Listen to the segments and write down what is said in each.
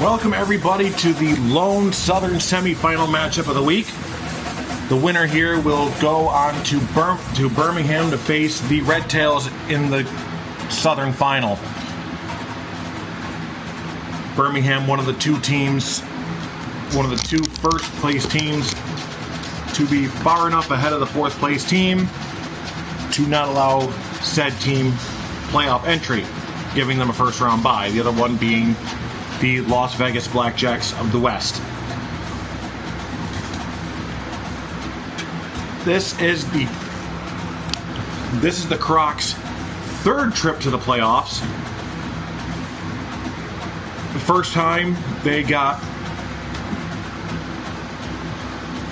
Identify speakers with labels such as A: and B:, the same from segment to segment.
A: Welcome everybody to the lone Southern semifinal matchup of the week. The winner here will go on to Birmingham to face the Red Tails in the Southern Final. Birmingham, one of the two first place teams to be far enough ahead of the fourth place team to not allow said team playoff entry, giving them a first round bye. The other one being the Las Vegas Blackjacks of the West. This is the Crocs' third trip to the playoffs. The first time they got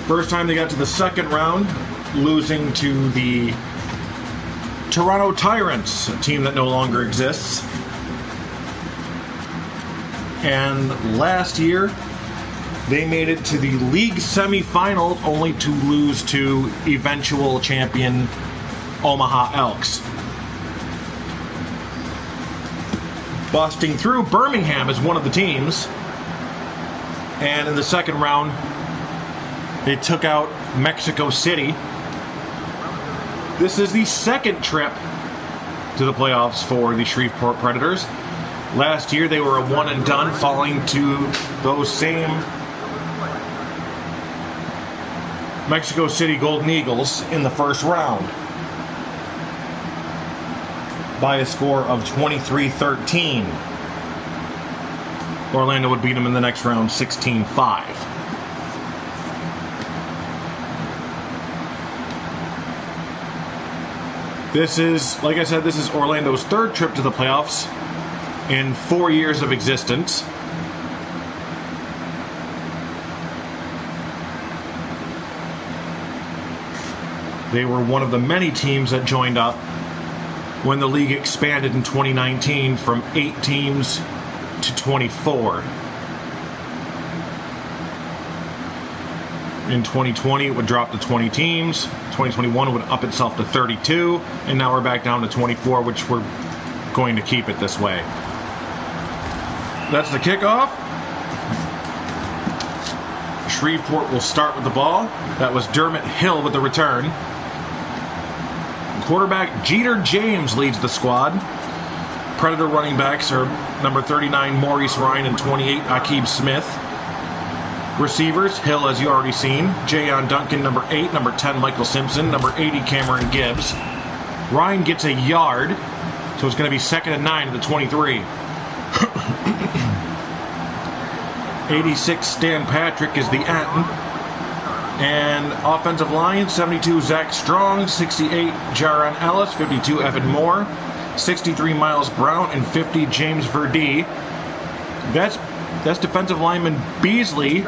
A: to the second round, losing to the Toronto Tyrants, a team that no longer exists. And last year, they made it to the league semifinal, only to lose to eventual champion Omaha Elks. Busting through, Birmingham is one of the teams. And in the second round, they took out Mexico City. This is the second trip to the playoffs for the Shreveport Predators. Last year, they were a one and done, falling to those same Mexico City Golden Eagles in the first round by a score of 23-13. Orlando would beat them in the next round 16-5. This is, like I said, this is Orlando's third trip to the playoffs in 4 years of existence. They were one of the many teams that joined up when the league expanded in 2019 from 8 teams to 24. In 2020, it would drop to 20 teams. 2021, it would up itself to 32. And now we're back down to 24, which we're going to keep it this way. That's the kickoff. Shreveport will start with the ball. That was Dermot Hill with the return. Quarterback Jeter James leads the squad. Predator running backs are number 39 Maurice Ryan and 28 Akib Smith. Receivers, Hill, as you already seen. Jayon Duncan, number 8. Number 10 Michael Simpson. Number 80 Cameron Gibbs. Ryan gets a yard, so it's going to be 2nd and 9 at the 23. 86 Stan Patrick is the end. And offensive line, 72 Zach Strong, 68 Jaron Ellis, 52 Evan Moore, 63 Miles Brown, and 50 James Verdee. That's defensive lineman Beasley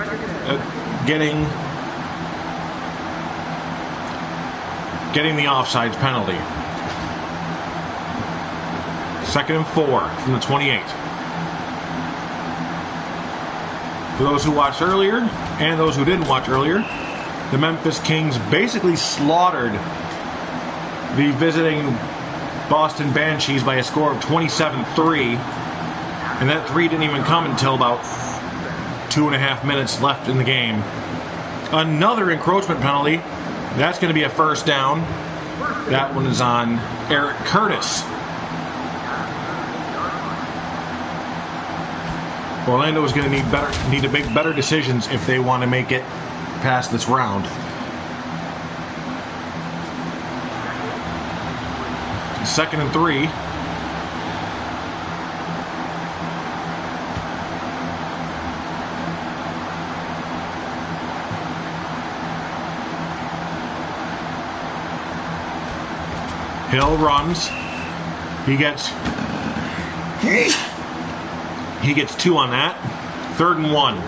A: getting the offsides penalty. 2nd and 4 from the 28. For those who watched earlier, and those who didn't watch earlier, the Memphis Kings basically slaughtered the visiting Boston Banshees by a score of 27-3. And that 3 didn't even come until about 2.5 minutes left in the game. Another encroachment penalty. That's going to be a first down. That one is on Eric Curtis. Orlando is going to need to make better decisions if they want to make it past this round. Second and 3. Hill runs. He gets 2 on that. 3rd and 1.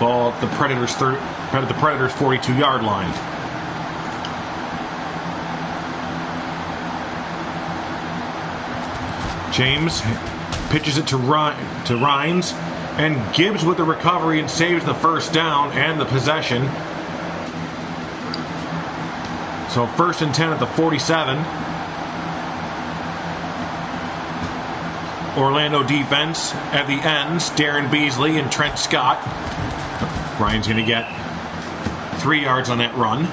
A: Ball at the Predators' 42-yard line. James pitches it to Rhines, and Gibbs with the recovery and saves the first down and the possession. So 1st and 10 at the 47. Orlando defense at the ends, Darren Beasley and Trent Scott. Ryan's going to get 3 yards on that run.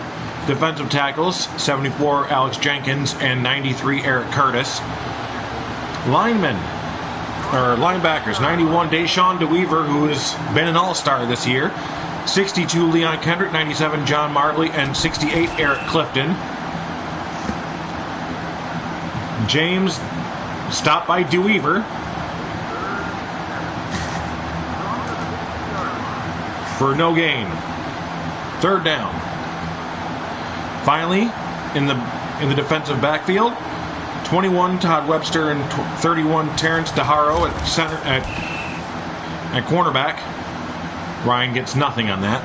A: Defensive tackles, 74 Alex Jenkins and 93 Eric Curtis. Linebackers, 91 Deshaun DeWeaver, who has been an all-star this year. 62 Leon Kendrick, 97 John Martley, and 68 Eric Clifton. James stopped by DeWeaver for no gain. 3rd down. Finally, in the defensive backfield, 21 Todd Webster and 31 Terrence DeHaro at center at cornerback. Ryan gets nothing on that.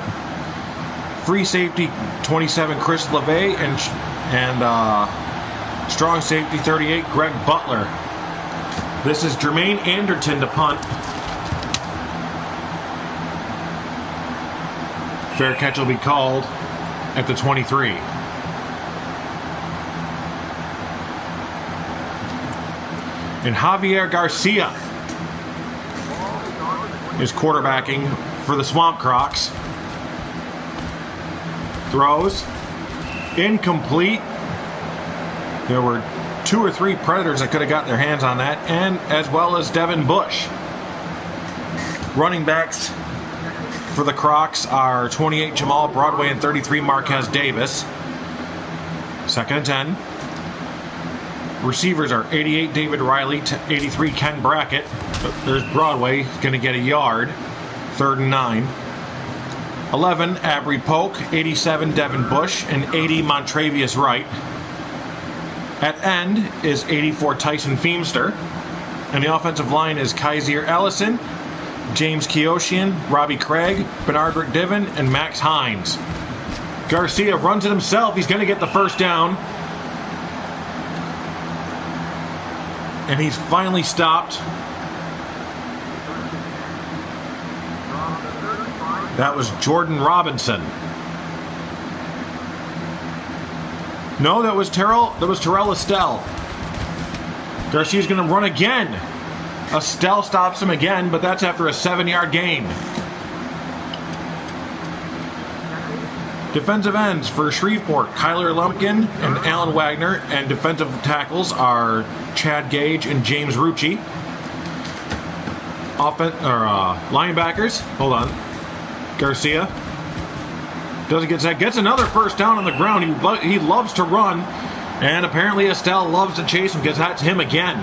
A: Free safety 27 Chris LeVay and strong safety 38 Greg Butler. This is Jermaine Anderton to punt. Fair catch will be called at the 23. And Javier Garcia is quarterbacking for the Swamp Crocs. Throws. Incomplete. There were 2 or 3 Predators that could have gotten their hands on that, and as well as Devin Bush. Running backs for the Crocs are 28 Jamal Broadway and 33 Marquez Davis. 2nd and 10. Receivers are 88 David Riley to 83 Ken Brackett. There's Broadway, going to get a yard. 3rd and 9. 11 Abry Polk, 87 Devin Bush, and 80 Montravius Wright. At end is 84 Tyson Feemster. And the offensive line is Kaiser Ellison, James Keoshian, Robbie Craig, Bernard McDiven, and Max Hines. Garcia runs it himself. He's going to get the 1st down. And he's finally stopped. That was Jordan Robinson. No, that was Terrell Estelle. Garcia's going to run again. Estelle stops him again, but that's after a 7-yard gain. Defensive ends for Shreveport, Kyler Lumpkin and Alan Wagner, and defensive tackles are Chad Gage and James Rucci. Linebackers, hold on. Garcia doesn't get that. Gets another 1st down on the ground. He loves to run, and apparently Estelle loves to chase him because that's him again.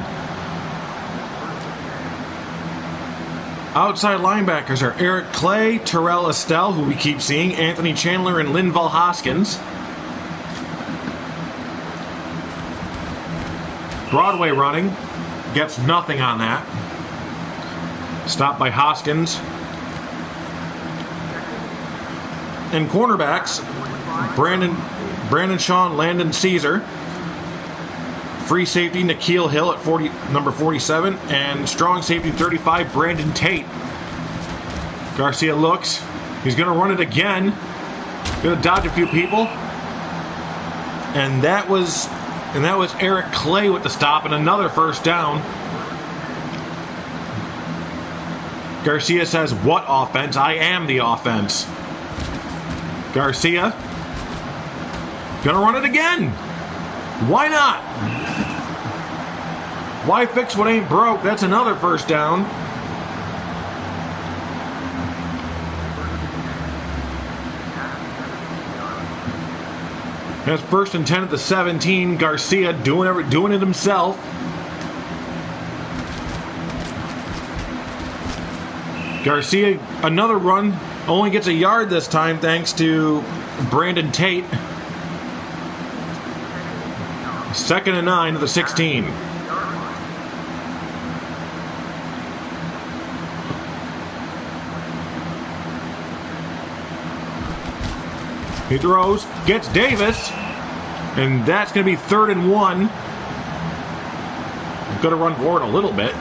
A: Outside linebackers are Eric Clay, Terrell Estelle, who we keep seeing, Anthony Chandler, and Linval Hoskins. Broadway running. Gets nothing on that. Stopped by Hoskins. And cornerbacks, Brandon Shaw, Landon Caesar. Free safety, Nikhil Hill at number 47. And strong safety, 35, Brandon Tate. Garcia looks. He's going to run it again. Going to dodge a few people. And that was Eric Clay with the stop and another 1st down. Garcia says, "What offense? I am the offense." Garcia going to run it again. Why not? Why fix what ain't broke? That's another 1st down. That's 1st and 10 at the 17. Garcia doing it himself. Garcia, another run, only gets a yard this time thanks to Brandon Tate. 2nd and 9 to the 16. He throws, gets Davis, and that's going to be 3rd and 1. Going to run forward a little bit.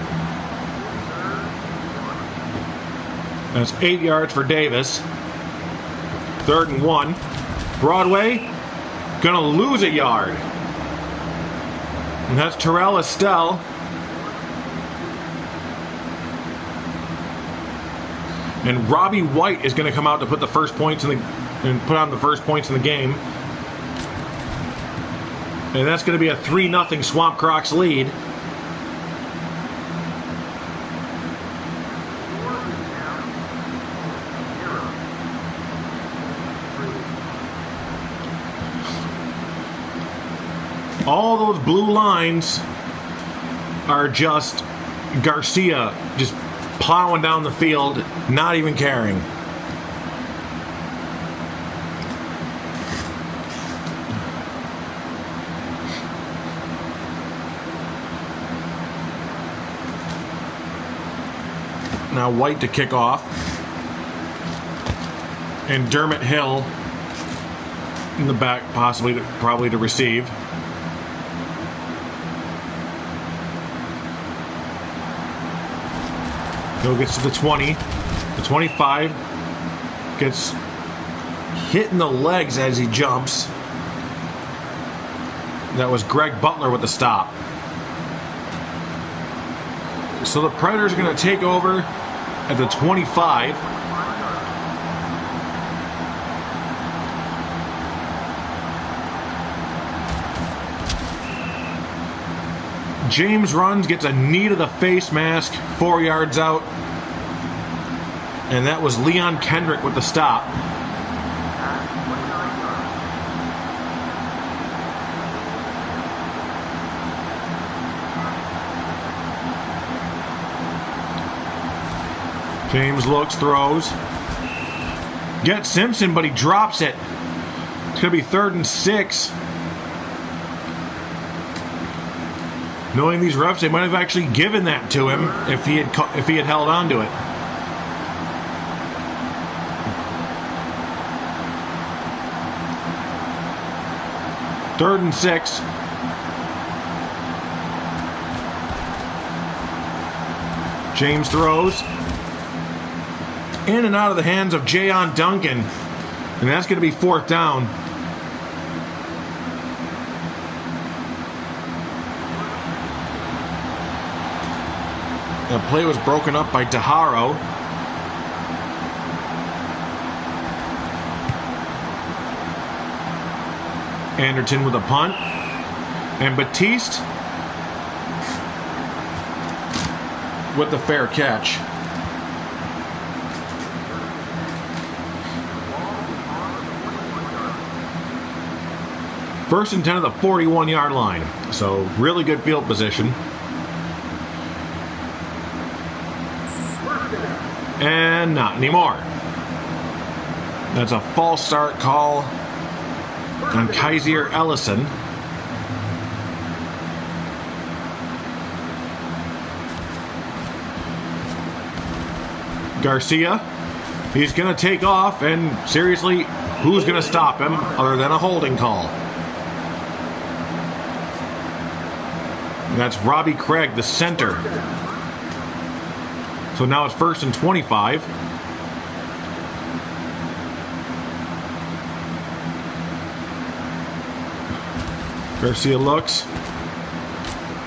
A: That's 8 yards for Davis. 3rd and 1. Broadway going to lose a yard. And that's Terrell Estelle. And Robbie White is going to come out to put the first points in the game. And that's going to be a 3-0 Swamp Crocs lead. All those blue lines are just Garcia just plowing down the field, not even caring. Now White to kick off. And Dermot Hill in the back, probably to receive. Hill gets to the 20. The 25 gets hit in the legs as he jumps. That was Greg Butler with the stop. So the Predators are going to take over at the 25. James runs, gets a knee to the face mask, 4 yards out. And that was Leon Kendrick with the stop. James looks, throws. Gets Simpson, but he drops it. It's going to be 3rd and 6. Knowing these refs, they might have actually given that to him if he had held on to it. Third and 6. James throws. In and out of the hands of Jayon Duncan. And that's going to be 4th down. The play was broken up by DeHaro. Anderton with a punt. And Batiste with the fair catch. First and 10 of the 41-yard line. So really good field position. And not anymore. That's a false start call on Kaiser Ellison. Garcia, he's going to take off, and seriously, who's going to stop him other than a holding call? And that's Robbie Craig, the center. So now it's 1st and 25. Garcia looks,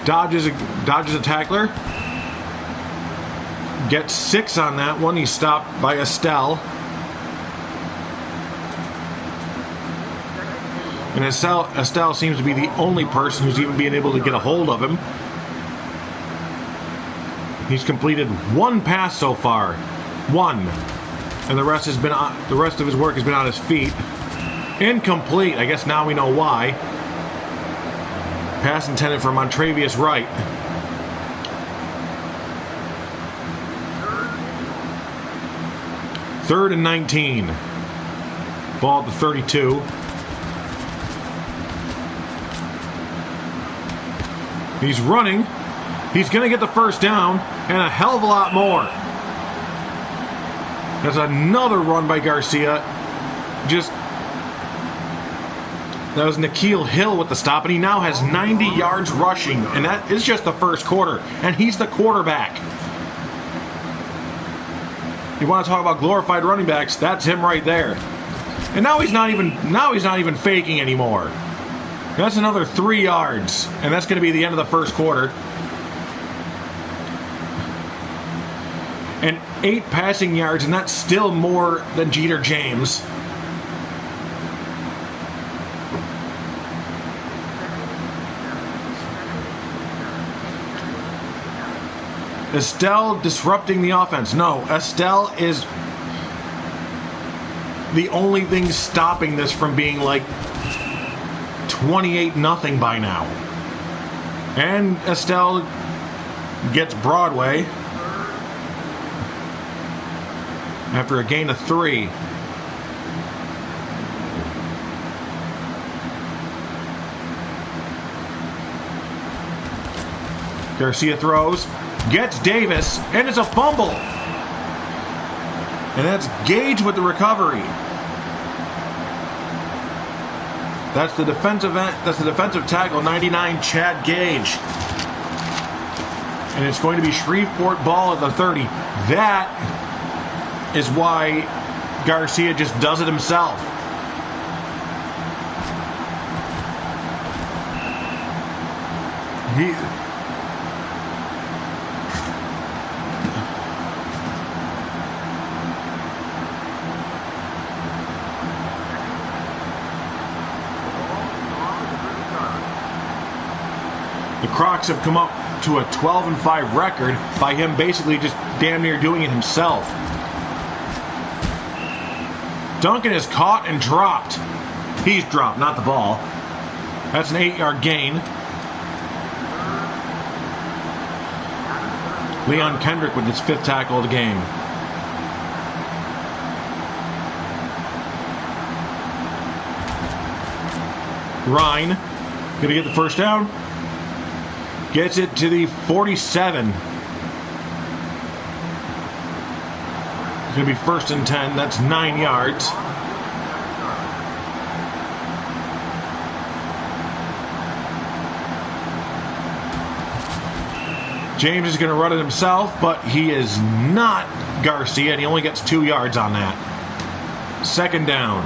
A: dodges a tackler, gets 6 on that one. He's stopped by Estelle. And Estelle seems to be the only person who's even being able to get a hold of him. He's completed 1 pass so far, 1, and the rest of his work has been on his feet. Incomplete. I guess now we know why. Pass intended for Montravius Wright. Third and 19. Ball at the 32. He's running. He's going to get the first down and a hell of a lot more. That's another run by Garcia. That was Nikhil Hill with the stop, and he now has 90 yards rushing, and that is just the first quarter, and he's the quarterback. You want to talk about glorified running backs? That's him right there. And now he's not even faking anymore. That's another 3 yards, and that's going to be the end of the first quarter. and 8 passing yards, and that's still more than Jeter James. Estelle disrupting the offense. No, Estelle is the only thing stopping this from being like 28-0 by now. And Estelle gets Broadway after a gain of 3. Garcia throws, gets Davis, and it's a fumble. And that's Gage with the recovery. That's the defensive tackle, 99, Chad Gage. And it's going to be Shreveport ball at the 30. That is why Garcia just does it himself. The Crocs have come up to a 12-5 record by him basically just damn near doing it himself. Duncan is caught and dropped. He's dropped, not the ball. That's an 8-yard gain. Leon Kendrick with his 5th tackle of the game. Ryan gonna get the first down. Gets it to the 47. It's going to be 1st and 10. That's 9 yards. James is going to run it himself, but he is not Garcia, and he only gets 2 yards on that. 2nd down.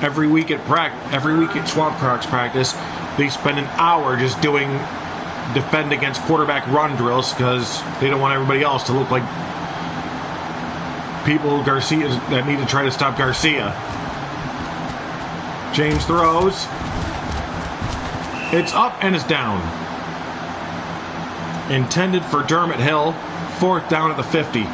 A: Every week at Swamp Crocs practice, they spend an hour just doing defend against quarterback run drills because they don't want everybody else to look like people Garcia that need to try to stop Garcia. James throws. It's up and it's down. Intended for Dermot Hill. 4th down at the 50.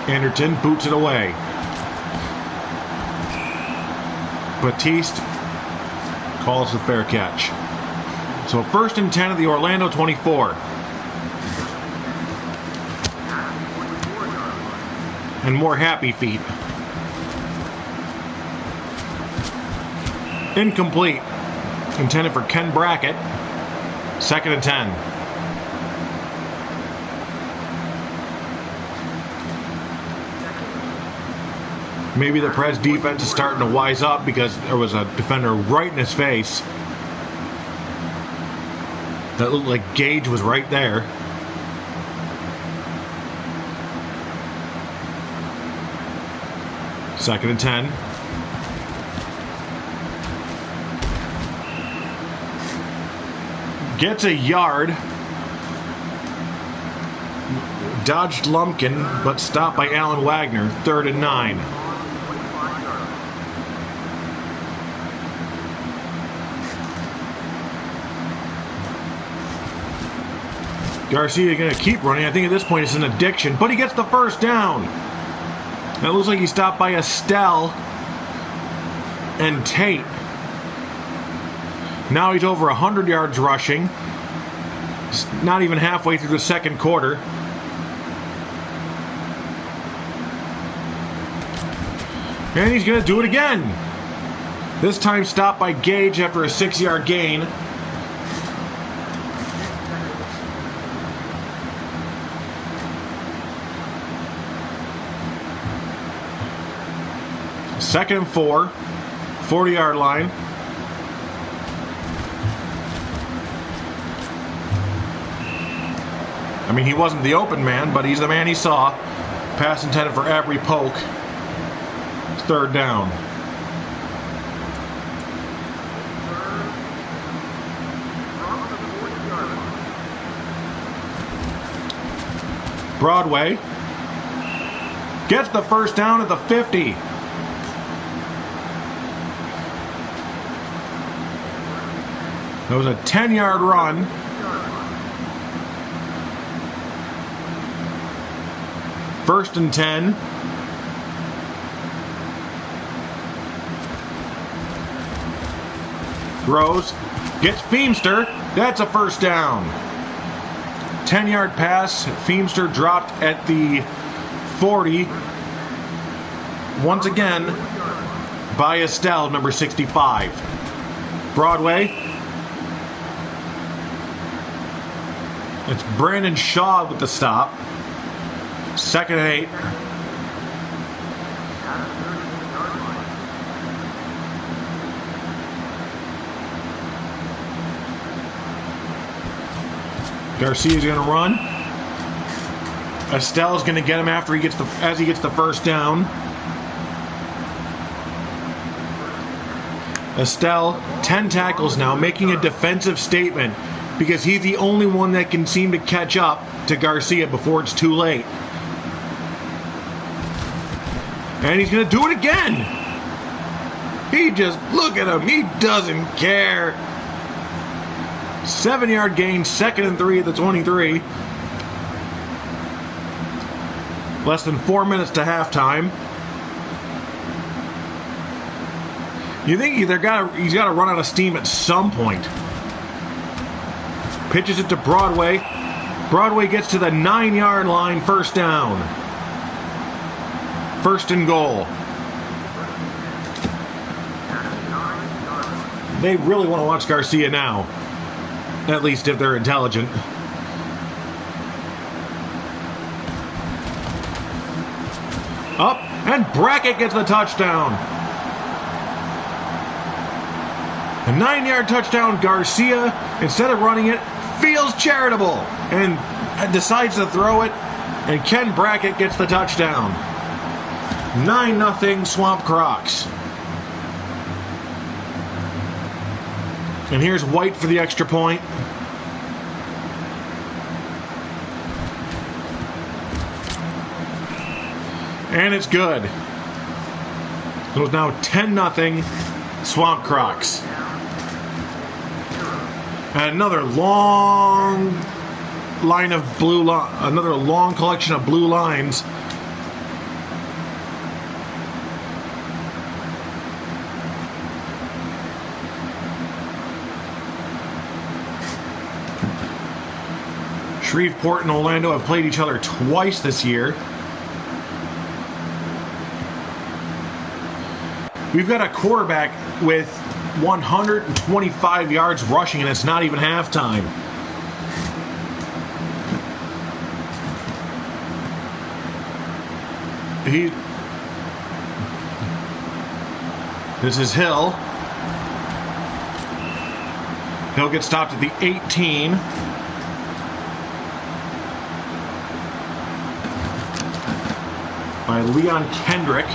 A: Anderton boots it away. Batiste calls the fair catch. So 1st and 10 at the Orlando 24. And more happy feet. Incomplete. Intended for Ken Brackett. 2nd and 10. Maybe the Preds defense is starting to wise up because there was a defender right in his face. That looked like Gage was right there. Second and 10. Gets a yard. Dodged Lumpkin, but stopped by Alan Wagner. 3rd and 9. Garcia going to keep running. I think at this point it's an addiction, but he gets the first down. That looks like he stopped by Estelle and Tate. Now he's over 100 yards rushing. It's not even halfway through the 2nd quarter. And he's going to do it again. This time stopped by Gage after a 6-yard gain. 2nd and 4, 40-yard line. I mean, he wasn't the open man, but he's the man he saw. Pass intended for every poke. 3rd down. Broadway gets the 1st down at the 50. That was a 10-yard run. First and 10. Throws. Gets Feemster. That's a 1st down. 10-yard pass. Feemster dropped at the 40. Once again by Estelle, number 65. Broadway. It's Brandon Shaw with the stop. 2nd and 8. Garcia's going to run. Estelle's going to get him after he gets the 1st down. Estelle, 10 tackles now, making a defensive statement because he's the only one that can seem to catch up to Garcia before it's too late. And he's going to do it again. He just, look at him, he doesn't care. 7-yard gain, 2nd and 3 at the 23. Less than 4 minutes to halftime. You think he's got to run out of steam at some point. Pitches it to Broadway. Broadway gets to the 9-yard line, 1st down. 1st and goal. They really want to watch Garcia now. At least if they're intelligent. Up, and Brackett gets the touchdown. A 9-yard touchdown. Garcia, instead of running it, feels charitable and decides to throw it, and Ken Brackett gets the touchdown. 9-0 Swamp Crocs. And here's White for the extra point. And it's good. So it's now 10-0 Swamp Crocs. And another long line of another long collection of blue lines. Shreveport and Orlando have played each other twice this year. We've got a quarterback with 125 yards rushing, and it's not even halftime. This is Hill. Hill gets stopped at the 18. By Leon Kendrick.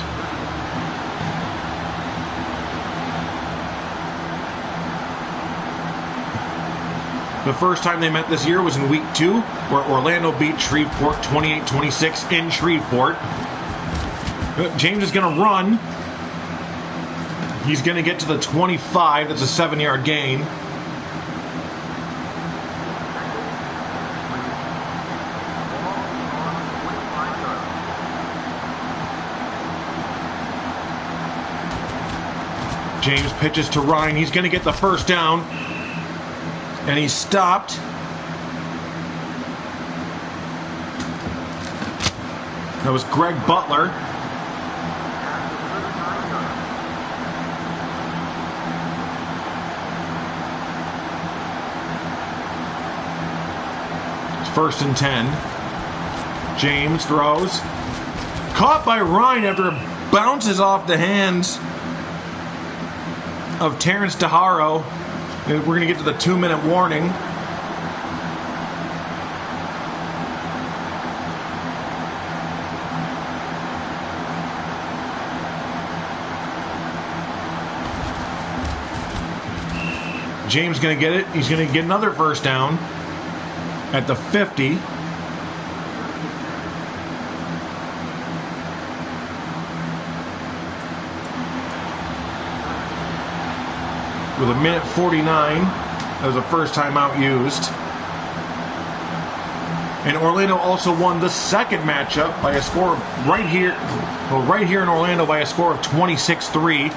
A: The first time they met this year was in week 2, where Orlando beat Shreveport 28-26 in Shreveport. James is going to run. He's going to get to the 25. That's a 7-yard gain. James pitches to Ryan. He's going to get the 1st down. And he's stopped. That was Greg Butler. It's 1st and 10. James throws. Caught by Ryan after a bounces off the hands of Terrence DeHaro. We're going to get to the 2-minute warning. James going to get it. He's going to get another first down at the 50. With 1:49, that was the first time out used. And Orlando also won the second matchup by a score of right here in Orlando by a score of 26-3.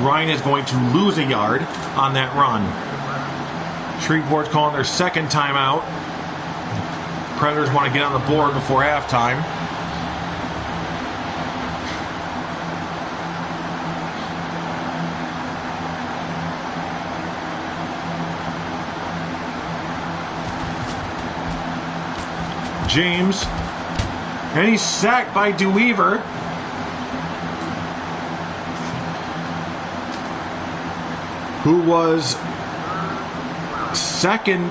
A: Ryan is going to lose a yard on that run. Shreveport's calling their second timeout. Predators want to get on the board before halftime. James, and he's sacked by DeWeaver. Who was second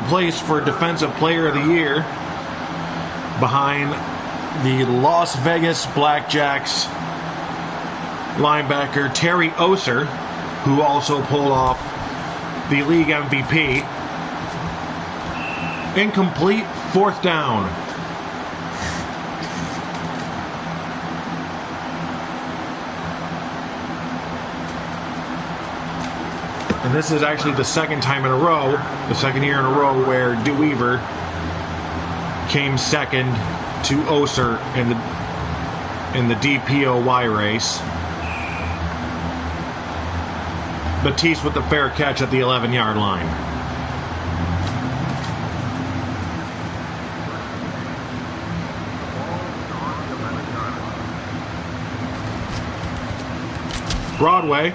A: place for Defensive Player of the Year behind the Las Vegas Blackjacks linebacker Terry Oser, who also pulled off the league MVP. Incomplete, fourth down. And this is actually the second time in a row, the second year in a row where DeWeaver came second to Oser in the DPOY race. Batiste with the fair catch at the 11-yard line. Broadway.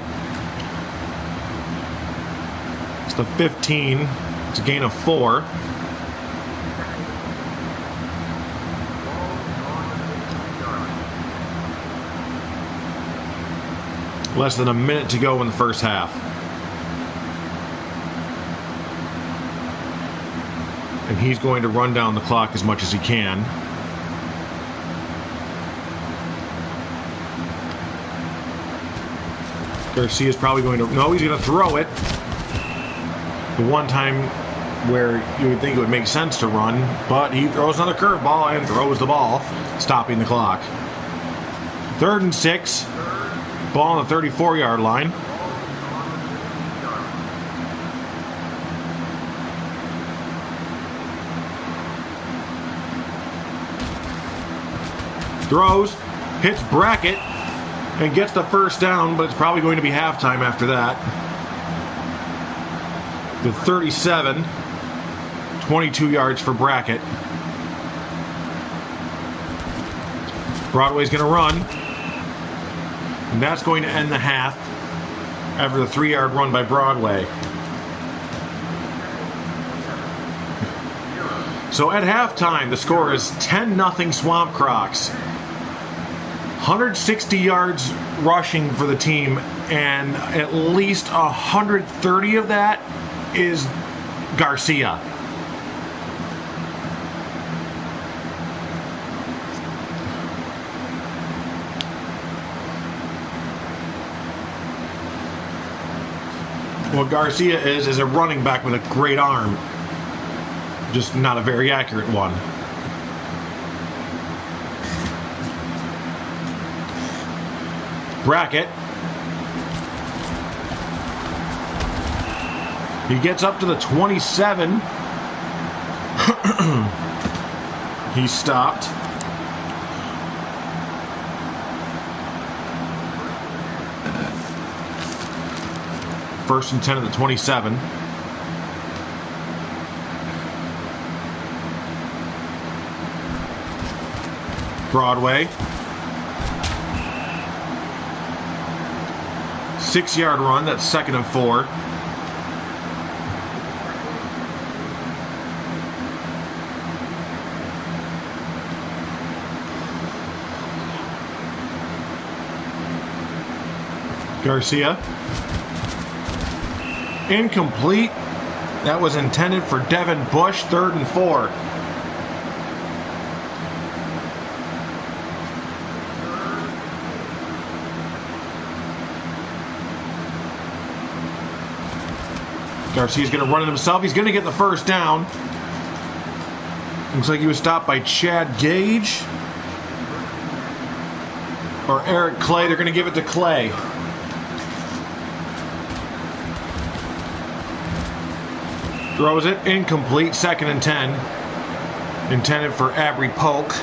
A: It's the 15. It's a gain of 4. Less than a minute to go in the first half. And he's going to run down the clock as much as he can. Garcia's probably going to... No, he's going to throw it. The one time where you would think it would make sense to run, but he throws another curveball and throws the ball, stopping the clock. 3rd and 6. Ball on the 34-yard line. Throws, hits Brackett, and gets the first down, but it's probably going to be halftime after that. The 37, 22 yards for Brackett. Broadway's going to run, and that's going to end the half after the 3-yard run by Broadway. So at halftime, the score is 10-0 Swamp Crocs. 160 yards rushing for the team, and at least 130 of that is Garcia. What Garcia is a running back with a great arm, just not a very accurate one. Brackett. He gets up to the 27. He stopped. First and 10 at the 27. Broadway. 6-yard run. That's 2nd and 4. Garcia. Incomplete. That was intended for Devin Bush, 3rd and 4. Garcia's going to run it himself. He's going to get the first down. Looks like he was stopped by Chad Gage or Eric Clay. They're going to give it to Clay. Throws it incomplete. 2nd and 10. Intended for Abry Polk.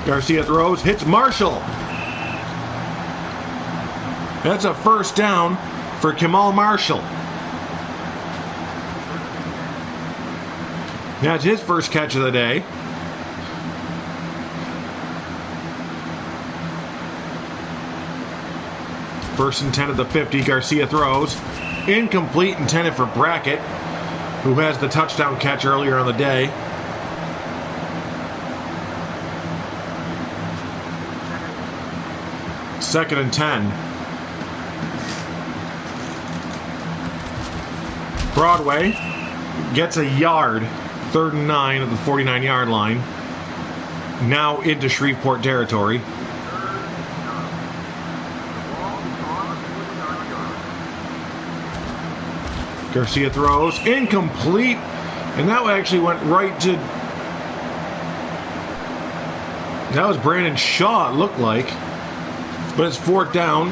A: Garcia throws, hits Marshall. That's a first down for Kamal Marshall. That's his first catch of the day. First and 10 at the 50. Garcia throws. Incomplete, intended for Brackett, who has the touchdown catch earlier on the day. Second and 10. Broadway gets a yard. 3rd and 9 at the 49-yard line. Now into Shreveport territory. Garcia throws. Incomplete. And that actually went right to... That was Brandon Shaw, it looked like. But it's 4th down.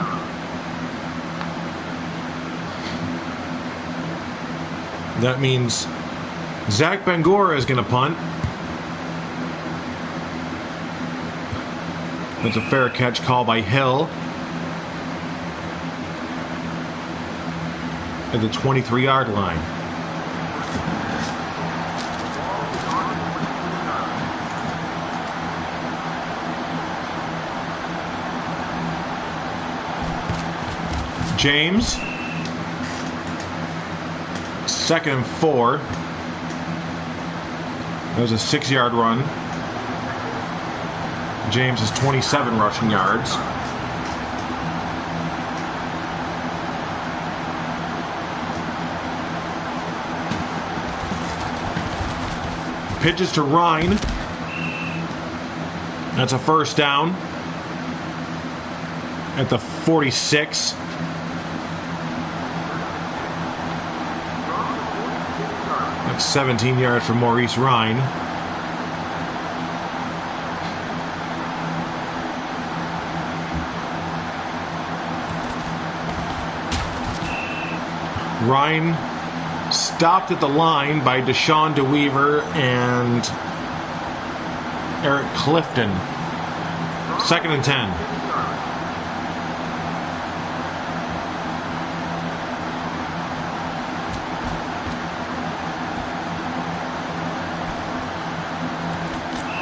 A: That means Zach Bangura is going to punt. That's a fair catch call by Hill. At the 23-yard line. James. 2nd and 4. That was a 6-yard run. James has 27 rushing yards. Pitches to Ryan. That's a first down. At the 46. That's 17 yards for Maurice Ryan. Ryan stopped at the line by Deshaun DeWeaver and Eric Clifton. 2nd and 10.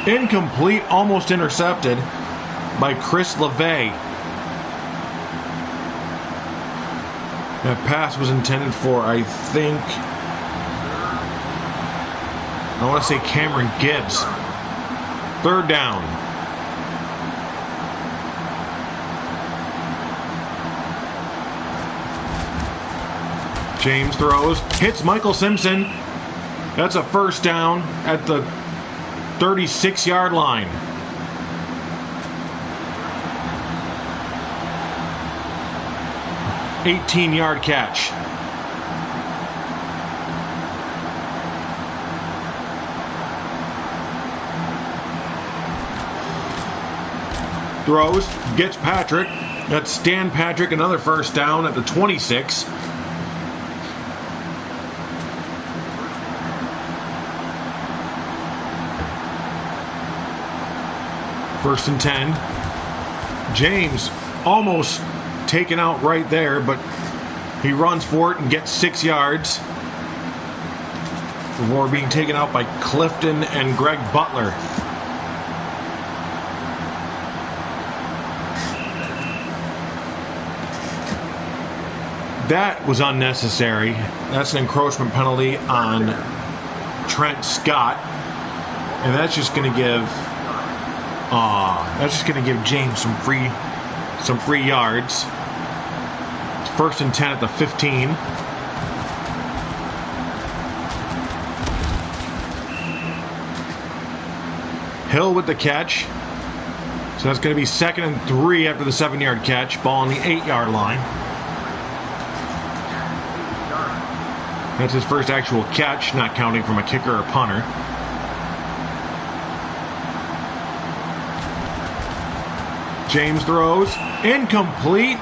A: Incomplete, almost intercepted by Chris LeVay. That pass was intended for, I think, I want to say Cameron Gibbs. 3rd down. James throws, hits Michael Simpson. That's a first down at the 36-yard line. $18-yard catch. Throws, gets Patrick. That's Stan Patrick, another first down at the 26. First and 10. James almost taken out right there, but he runs for it and gets 6 yards before being taken out by Clifton and Greg Butler. That was unnecessary. That's an encroachment penalty on Trent Scott, and that's just going to give James some free yards. It's 1st and 10 at the 15. Hill with the catch. So that's going to be 2nd and 3 after the 7-yard catch. Ball on the 8-yard line. That's his first actual catch, not counting from a kicker or punter. James throws. Incomplete.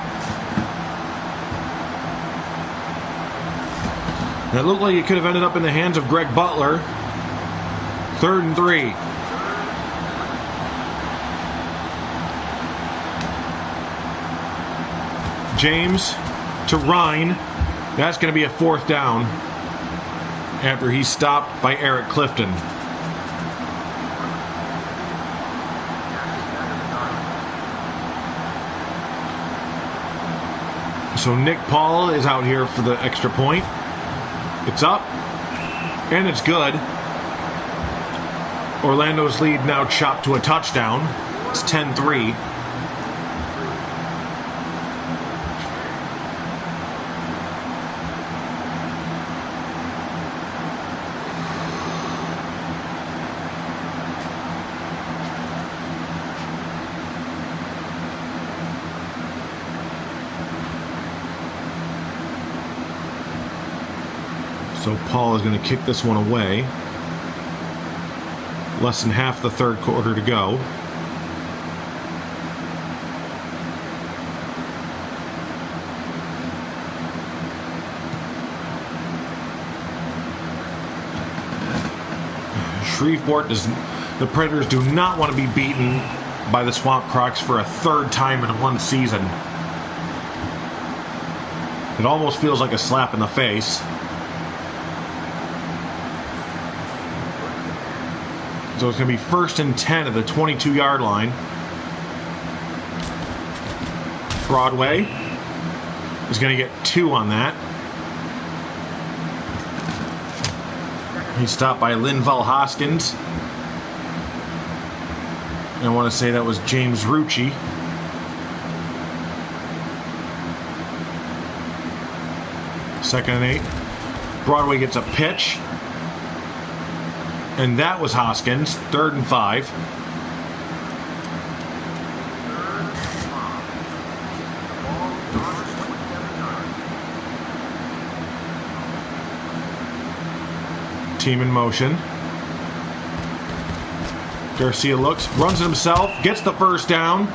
A: That looked like it could have ended up in the hands of Greg Butler. 3rd and 3. James to Ryan. That's going to be a 4th down after he's stopped by Eric Clifton. So Nick Paul is out here for the extra point. It's up, and it's good. Orlando's lead now chopped to a touchdown. It's 10-3. So Paul is going to kick this one away. Less than half the 3rd quarter to go. Shreveport the Predators do not want to be beaten by the Swamp Crocs for a 3rd time in one season. It almost feels like a slap in the face. So it's going to be 1st and 10 at the 22-yard line. Broadway is going to get 2 on that. He's stopped by Linval Hoskins. I want to say that was James Rucci. Second and 8. Broadway gets a pitch. And that was Hoskins. 3rd and 5. Team in motion. Garcia looks, runs it himself, gets the 1st down.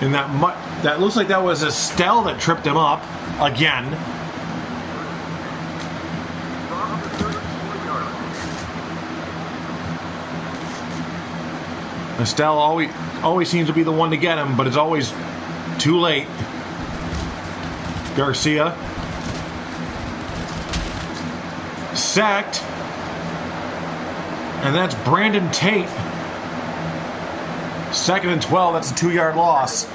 A: And that looks like that was Estelle that tripped him up again. Estelle always seems to be the one to get him, but it's always too late. Garcia. Sacked. And that's Brandon Tate. 2nd and 12. That's a 2-yard loss.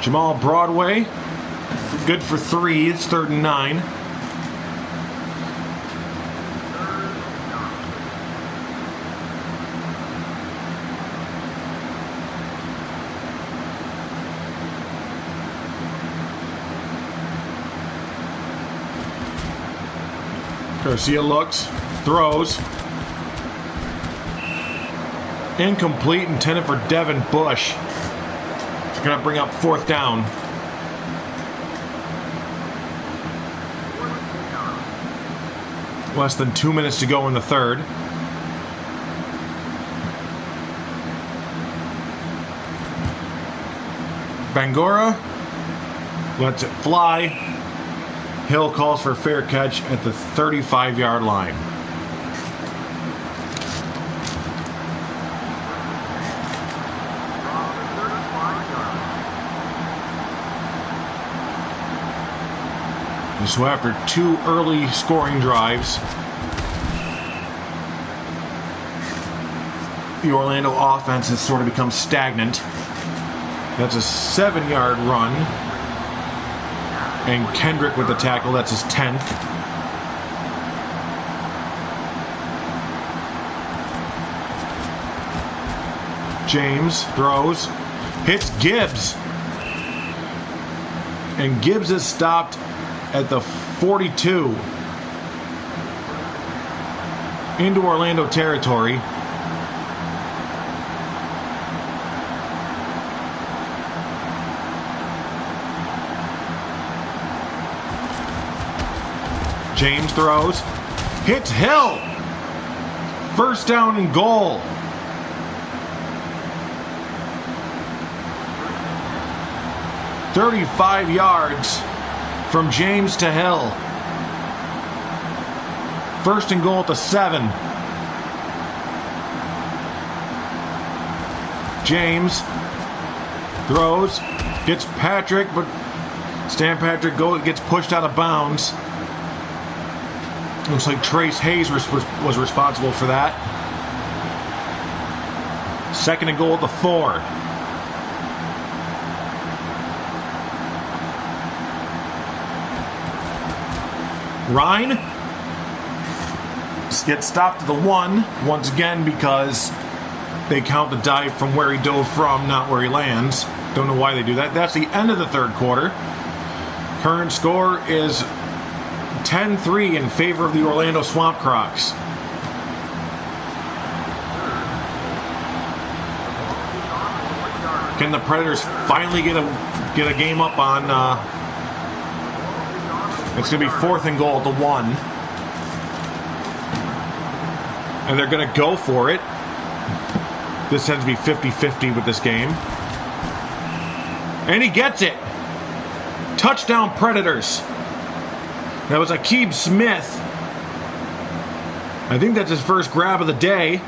A: Jamal Broadway. Good for 3. It's 3rd and 9. Garcia looks, throws. Incomplete, intended for Devin Bush. It's going to bring up 4th down. Less than 2 minutes to go in the 3rd. Bangura lets it fly. Hill calls for a fair catch at the 35-yard line. And so after 2 early scoring drives, the Orlando offense has sort of become stagnant. That's a 7-yard run. And Kendrick with the tackle, that's his 10th. James throws, hits Gibbs. And Gibbs is stopped at the 42. Into Orlando territory. James throws, hits Hill. First down and goal. "35 yards from James to Hill. First and goal at the 7. James throws, gets Patrick, but Stan Patrick gets pushed out of bounds. Looks like Trace Hayes was responsible for that. Second and goal at the 4. Ryan gets stopped at the 1 once again because they count the dive from where he dove from, not where he lands. Don't know why they do that. That's the end of the third quarter. Current score is 10-3 in favor of the Orlando Swamp Crocs. Can the Predators finally get a game up on? It's going to be fourth and goal at the 1, and they're going to go for it. This tends to be 50-50 with this game, and he gets it. Touchdown Predators. That was Akeem Smith. I think that's his first grab of the day.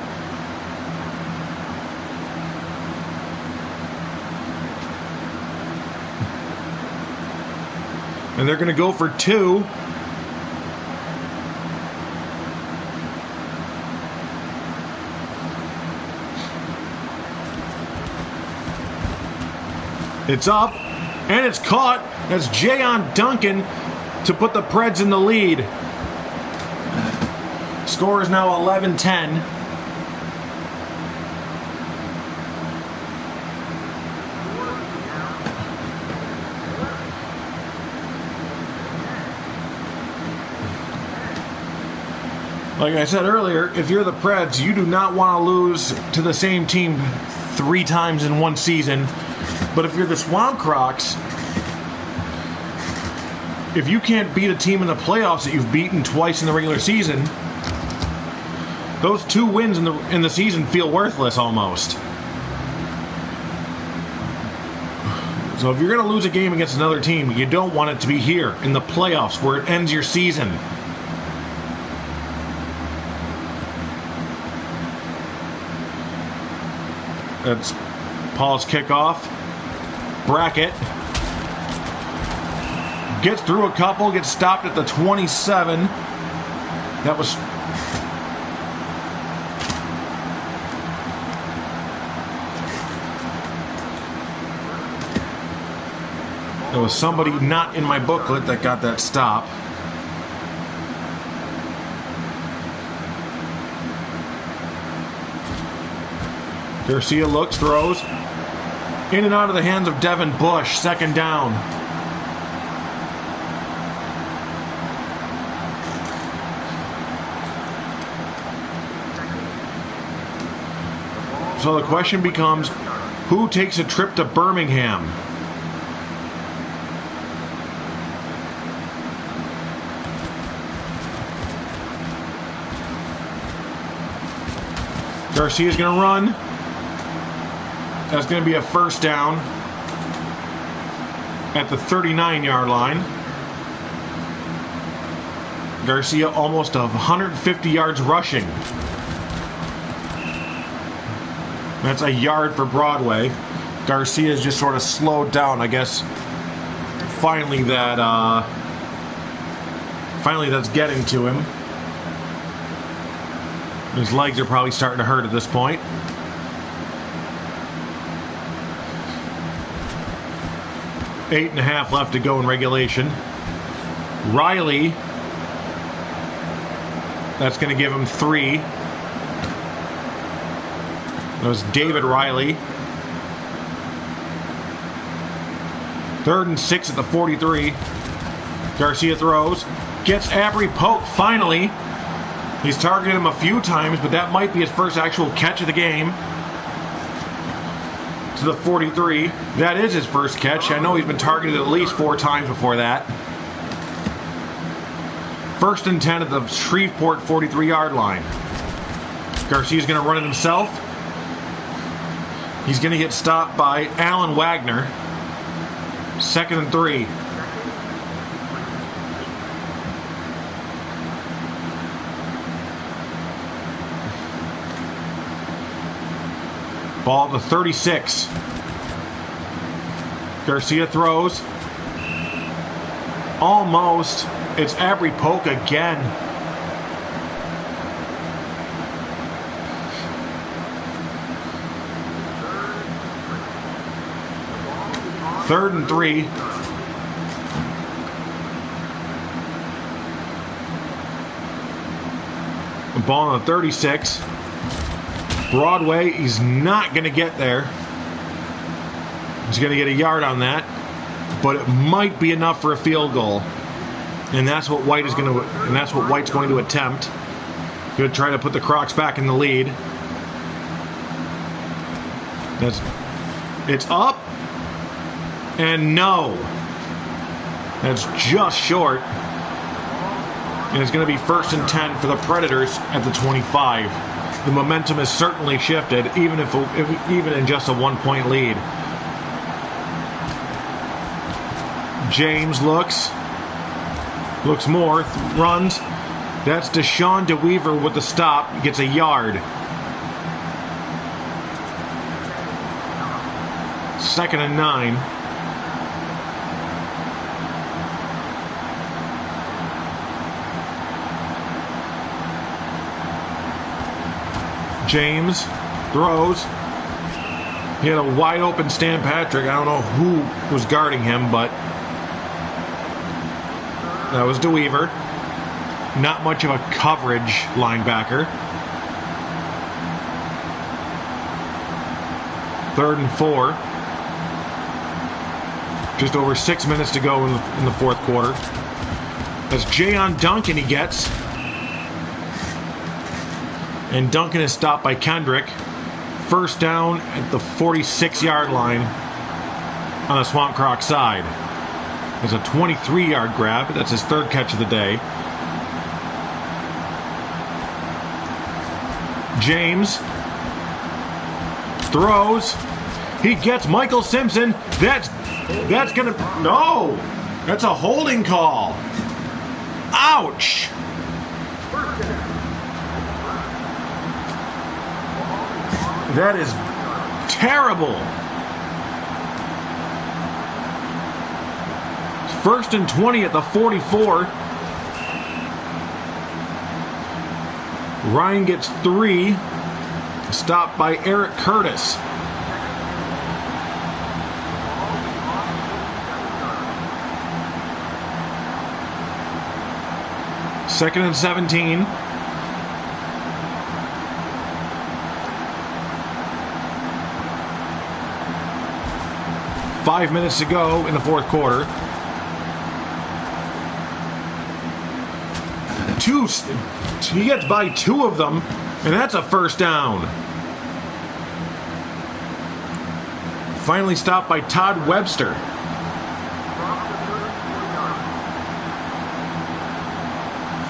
A: And they're going to go for 2. It's up, and it's caught. That's Jayon Duncan to put the Preds in the lead. Score is now 11-10. Like I said earlier, if you're the Preds, you do not want to lose to the same team 3 times in one season. But if you're the Swamp Crocs, if you can't beat a team in the playoffs that you've beaten twice in the regular season, those 2 wins in the season feel worthless almost. So if you're going to lose a game against another team, you don't want it to be here in the playoffs where it ends your season. That's Paul's kickoff. Brackett gets through a couple, gets stopped at the 27. That was somebody not in my booklet that got that stop. Garcia looks, throws. In and out of the hands of Devin Bush. Second down. So the question becomes, who takes a trip to Birmingham? Garcia's going to run. That's going to be a first down at the 39-yard line. Garcia almost 150 yards rushing. That's a yard for Broadway. Garcia's just sort of slowed down. I guess finally that's getting to him. His legs are probably starting to hurt at this point. 8.5 left to go in regulation. Riley, that's going to give him 3. That was David Riley. 3rd and 6 at the 43. Garcia throws. Gets Avery poked finally. He's targeted him a few times, but that might be his first actual catch of the game. To the 43. That is his first catch. I know he's been targeted at least 4 times before that. 1st and 10 at the Shreveport 43-yard line. Garcia's going to run it himself. He's going to get stopped by Alan Wagner. 2nd and 3. Ball to 36. Garcia throws. Almost. It's Avery Polk again. Third and 3. The ball on the 36. Broadway, he's not going to get there. He's going to get a yard on that, but it might be enough for a field goal, and that's what White's going to attempt. Going to try to put the Crocs back in the lead. It's up, and no, that's just short, and it's going to be 1st and 10 for the Predators at the 25. The momentum has certainly shifted, even in just a 1-point lead. James looks more, runs. That's Deshaun DeWeaver with the stop, gets a yard. 2nd and 9. James throws. He had a wide open Stan Patrick. I don't know who was guarding him, but that was DeWeaver. Not much of a coverage linebacker. 3rd and 4. Just over 6 minutes to go in the 4th quarter. That's Jayon Duncan he gets. And Duncan is stopped by Kendrick. 1st down at the 46-yard line on the Swamp Crocs side. There's a 23-yard grab. That's his 3rd catch of the day. James throws. He gets Michael Simpson. That's gonna, no, that's a holding call. Ouch. That is terrible. 1st and 20 at the 44. Ryan gets 3. Stopped by Eric Curtis. Second and 17. Five minutes to go in the 4th quarter. He gets by 2 of them, and that's a 1st down. Finally stopped by Todd Webster.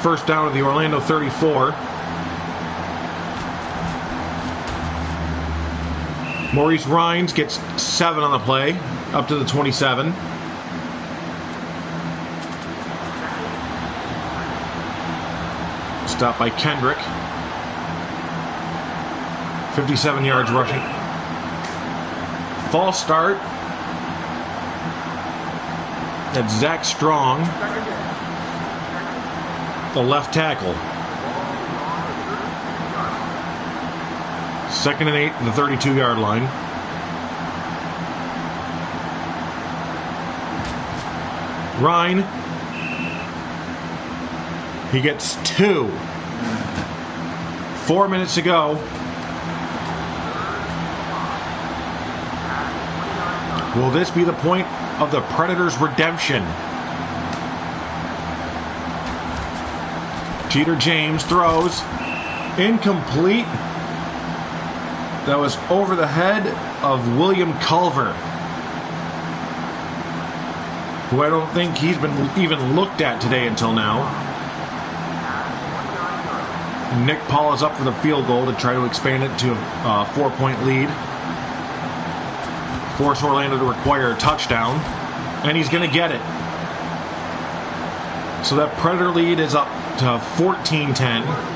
A: First down at the Orlando 34. Maurice Rhines gets 7 on the play, up to the 27. Stopped by Kendrick. 57 yards rushing. False start. That's Zach Strong, the left tackle. 2nd and 8 at the 32-yard line. Ryan. He gets 2. 4 minutes to go. Will this be the point of the Predators' redemption? Jeter James throws. Incomplete. That was over the head of William Culver, who I don't think he's been even looked at today until now. Nick Paul is up for the field goal to try to expand it to a 4-point lead. Force Orlando to require a touchdown, and he's going to get it. So that Predator lead is up to 14-10.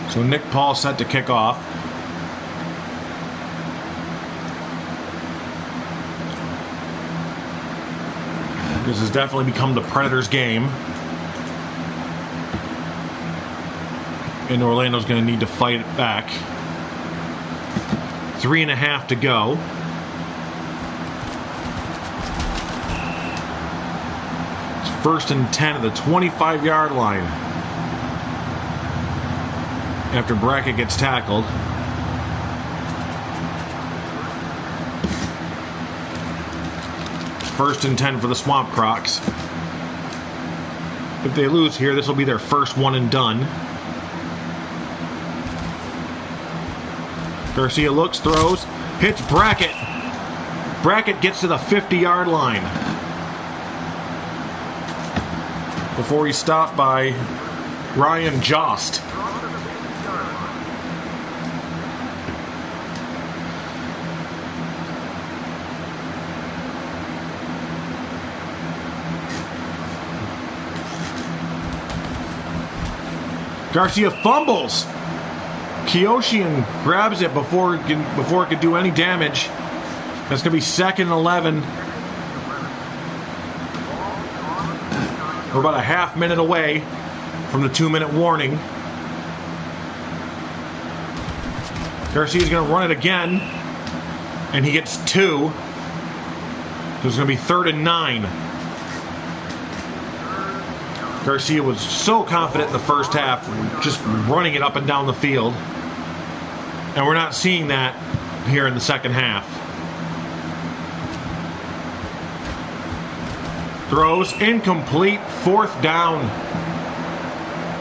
A: So Nick Paul set to kick off. This has definitely become the Predators' game. And Orlando's going to need to fight it back. 3.5 to go. It's 1st and 10 at the 25-yard line. After Brackett gets tackled. First and 10 for the Swamp Crocs. If they lose here, this will be their first one and done. Garcia looks, throws, hits Brackett. Brackett gets to the 50-yard line before he's stopped by Ryan Jost. Garcia fumbles. Keoshian grabs it before it could do any damage. That's going to be 2nd and 11. We're about a half minute away from the 2-minute warning. Garcia's going to run it again, and he gets 2. So it's going to be 3rd and 9. Garcia was so confident in the first half, just running it up and down the field. And we're not seeing that here in the second half. Throws incomplete, 4th down.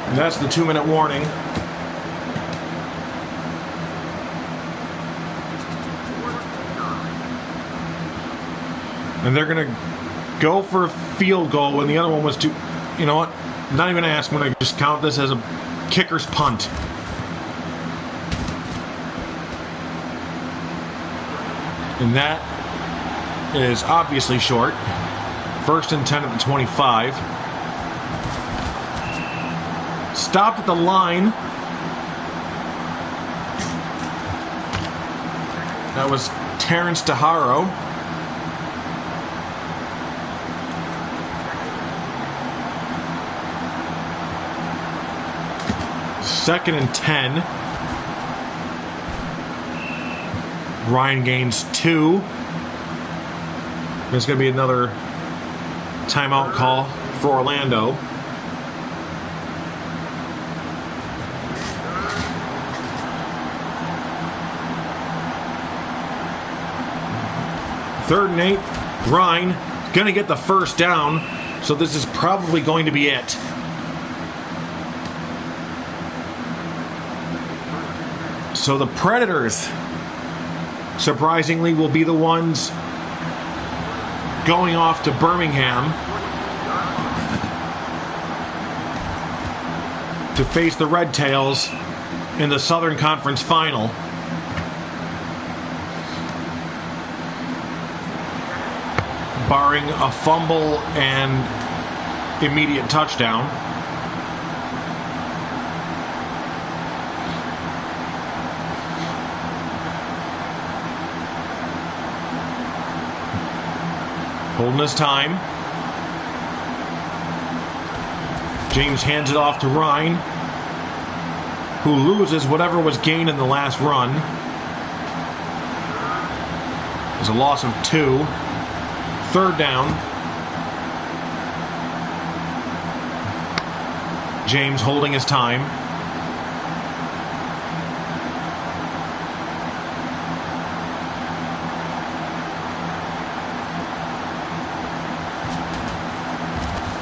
A: And that's the 2-minute warning. And they're going to go for a field goal when the other one was too... You know what? I'm not even going to ask. I'm going to just count this as a kicker's punt. And that is obviously short. 1st and 10 at the 25. Stopped at the line. That was Terrence DeHaro. Second and 10. Ryan gains 2. There's going to be another timeout call for Orlando. Third and 8. Ryan going to get the first down, so this is probably going to be it. So the Predators, surprisingly, will be the ones going off to Birmingham to face the Red Tails in the Southern Conference Final. Barring a fumble and immediate touchdown. Holding his time. James hands it off to Ryan, who loses whatever was gained in the last run. There's a loss of 2. 3rd down. James holding his time.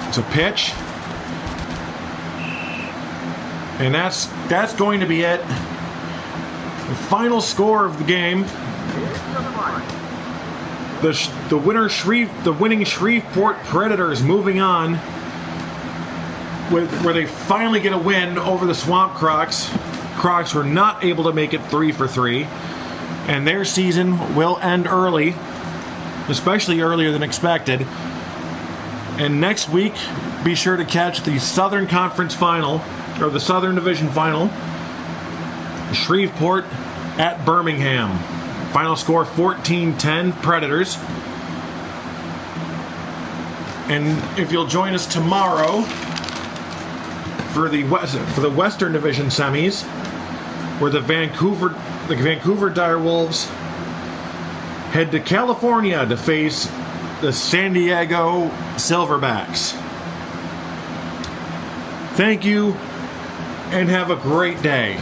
A: It's a pitch. And that's going to be it. The final score of the game. The winning Shreveport Predators moving on, where they finally get a win over the Swamp Crocs. Crocs were not able to make it 3 for 3, and their season will end early, especially earlier than expected. And next week, be sure to catch the Southern Conference Final, or the Southern Division Final. Shreveport at Birmingham. Final score 14-10 Predators. And if you'll join us tomorrow for the Western Division semis, where the Vancouver Direwolves head to California to face the San Diego Silverbacks. Thank you, and have a great day.